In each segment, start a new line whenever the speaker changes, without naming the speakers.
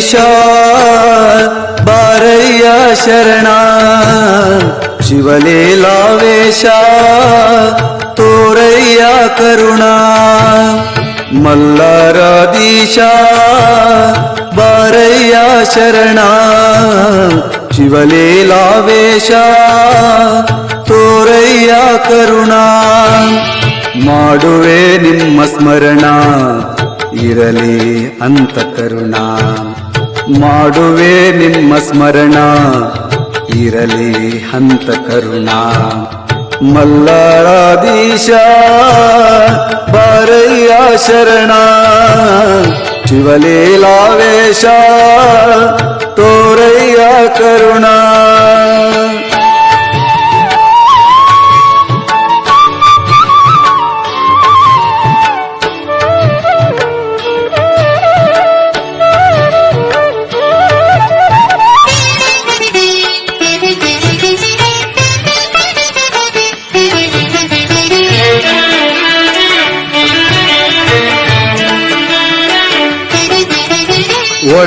ಜಗದೀಶ ಬಾರಯ್ಯ ಶರಣ ಶಿವಲೀಲಾವೇಶ ತೋರಯ್ಯ ಕರುಣ ಮಲ್ಲರಾಧೀಶ ಬಾರಯ್ಯ ಶರಣ ಶಿವಲೀಲಾವೇಶ ತೋರಯ್ಯ ಕರುಣ ಮಾಡುವೆ ನಿಮ್ಮ ಸ್ಮರಣ ಇರಲಿ ಅಂತ ಕರುಣ ಮಾಡುವೆ ನಿಮ್ಮ ಸ್ಮರಣ ಇರಲಿ ಅಂತ ಕರುಣ ಮಲ್ಲರಾಧೀಶ ಬಾರಯ್ಯ ಶರಣ ಶಿವಲೀಲಾವೇಶ ತೋರಯ್ಯ ಕರುಣ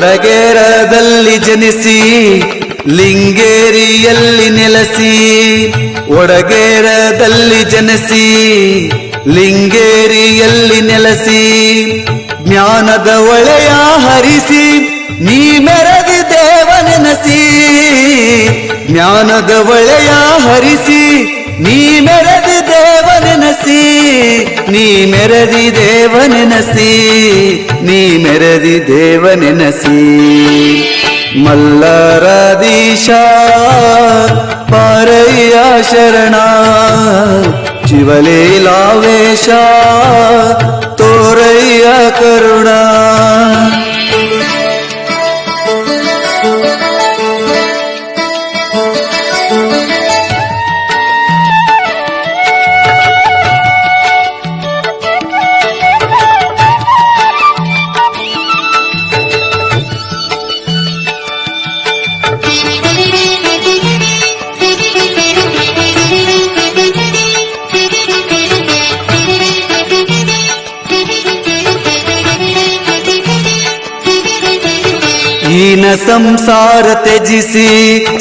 ಒಡಗೇರದಲ್ಲಿ ಜನಿಸಿ ಲಿಂಗೇರಿಯಲ್ಲಿ ನೆಲೆಸಿ ಒಡಗೇರದಲ್ಲಿ ಜನಿಸಿ ಲಿಂಗೇರಿಯಲ್ಲಿ ನೆಲೆಸಿ ಜ್ಞಾನದ ಒಳೆಯ ಹರಿಸಿ ನೀ ಮೆರೆದಿ ದೇವನೆನಸಿ ಜ್ಞಾನದ ಒಳೆಯ ಹರಿಸಿ ನೀ ಮೆರೆದಿ ದೇವನೆನಸಿ ನೀ ಮೆರೆದಿ ದೇವನೆನಸಿ ನೀ ಮೆರೆದಿ ದೇವನೆನಸಿ ಮಲ್ಲರಾಧೀಶ ಬಾರಯ್ಯ ಶರಣ ಶಿವಲೀಲಾವೇಶ ತೋರಯ್ಯ ಕರುಣ ಈನ ಸಂಸಾರ ತ್ಯಜಿಸಿ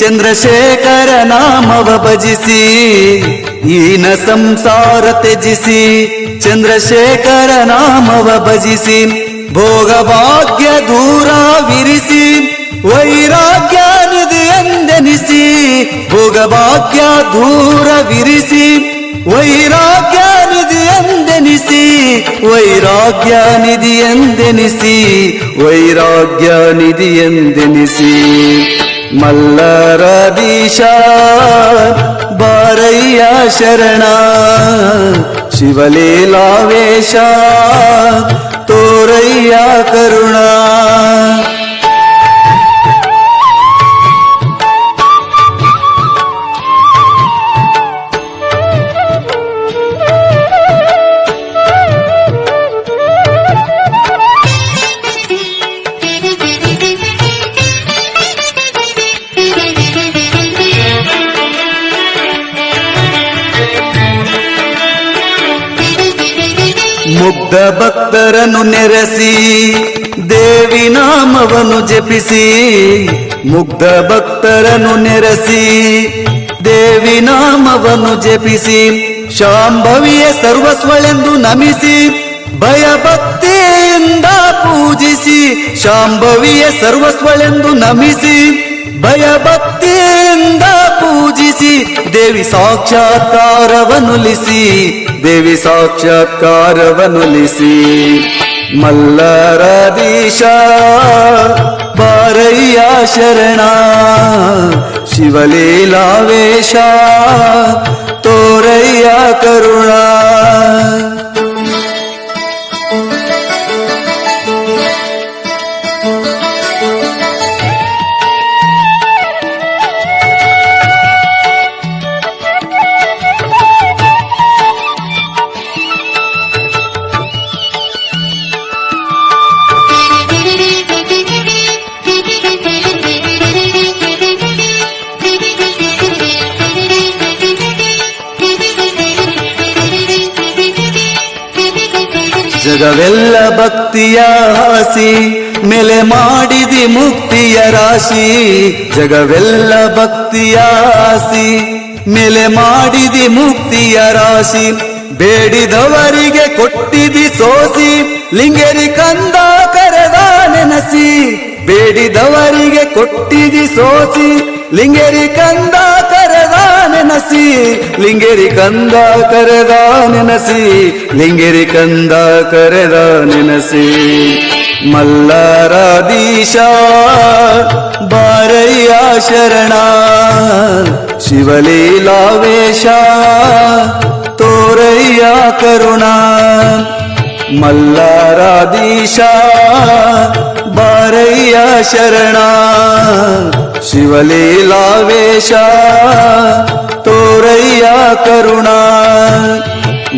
ಚಂದ್ರಶೇಖರ ನಾಮವ ಭಜಿಸಿ ಈನ ಸಂಸಾರ ತ್ಯಜಿಸಿ ಚಂದ್ರಶೇಖರ ನಾಮವ ಭಜಿಸಿ ಭೋಗ ಭಾಗ್ಯ ದೂರ ವಿರಿಸಿ ವೈರಾಗ್ಯ ನಿಧಿ ಎಂದೆನಿಸಿ ಭೋಗ ಭಾಗ್ಯ ದೂರ ವಿರಿಸಿ ವೈರಾಗ್ಯ ನಿಧಿ ಎಂದೆನಿಸಿ ವೈರಾಗ್ಯ ನಿಧಿ ಎಂದೆನಿಸಿ ವೈರಾಗ್ಯ ನಿಧಿ ಎಂದೆನಿಸಿ ಮಲ್ಲರಾಧೀಶ ಬಾರಯ್ಯ ಶರಣ ಶಿವಲೀಲಾವೇಶ ತೋರಯ್ಯ ಕರುಣ ಮುಗ್ಧ ಭಕ್ತರನ್ನು ನೆರೆಸಿ ದೇವಿ ನಾಮವನ್ನು ಜಪಿಸಿ ಮುಗ್ಧ ಭಕ್ತರನ್ನು ನೆರೆಸಿ ದೇವಿ ನಾಮವನ್ನು ಜಪಿಸಿ ಶಾಂಭವಿಯ ಸರ್ವಸ್ವಳೆಂದು ನಮಿಸಿ ಭಯಭಕ್ತಿಯಿಂದ ಪೂಜಿಸಿ ಶಾಂಭವಿಯ ಸರ್ವಸ್ವಳೆಂದು ನಮಿಸಿ ಭಯಭಕ್ತಿಯಿಂದ ಪೂಜಿಸಿ ದೇವಿ ಸಾಕ್ಷಾತ್ಕಾರವನ್ನುಲಿಸಿ ದೇವಿ ಸಾಕ್ಷಾತ್ಕಾರವನ್ನುಲಿಸಿ ಮಲ್ಲರಾಧೀಶ ಬಾರಯ್ಯ ಶರಣ ಶಿವಲೀಲಾವೇಶ ತೋರಯ್ಯ ಕರುಣ ಜಗವೆಲ್ಲ ಭಕ್ತಿಯ ಹಾಸಿ ಮೇಲೆ ಮಾಡಿದಿ ಮುಕ್ತಿಯ ರಾಶಿ ಜಗವೆಲ್ಲ ಭಕ್ತಿಯ ಆಸಿ ಮೇಲೆ ಮಾಡಿದಿ ಮುಕ್ತಿಯ ರಾಶಿ ಬೇಡಿದವರಿಗೆ ಕೊಟ್ಟಿದಿ ಸೋಸಿ ಲಿಂಗೇರಿ ಕಂದ ಕರೆದ ನೆನಸಿ ಬೇಡಿದವರಿಗೆ ಕೊಟ್ಟಿದಿ ಸೋಸಿ ಲಿಂಗೇರಿ ಕಂದ ಕರೆದ ನೆನಸಿ ಲಿಂಗೇರಿ ಕಂದ ಕರೆದ ನೆನಸಿ ಲಿಂಗೇರಿ ಕಂದ ಕರೆದ ನೆನಸಿ ಮಲ್ಲರಾಧೀಶ ಬಾರಯ್ಯ ಶರಣ ಶಿವಲೀಲಾವೇಶ ತೋರಯ್ಯ ಕರುಣ ಮಲ್ಲರಾಧೀಶ ಬಾರಯ್ಯ ಶರಣ ಶಿವಲೀಲಾವೇಶ ತೋರಯ್ಯ ಕರುಣ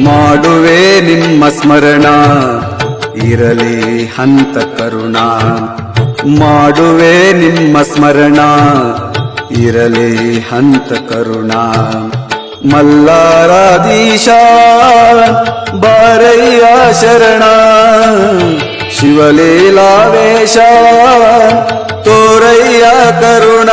ಮಾಡುವೆ ನಿಮ್ಮ ಸ್ಮರಣ ಇರಲಿ ಹಂತ ಕರುಣ ಮಾಡುವೆ ನಿಮ್ಮ ಸ್ಮರಣ ಇರಲಿ ಹಂತ ಕರುಣ ಮಲ್ಲರಾಧೀಶ ಬಾರಯ್ಯ ಶರಣ ಶಿವಲೀಲಾವೇಶ ತೋರಯ್ಯ ಕರುಣ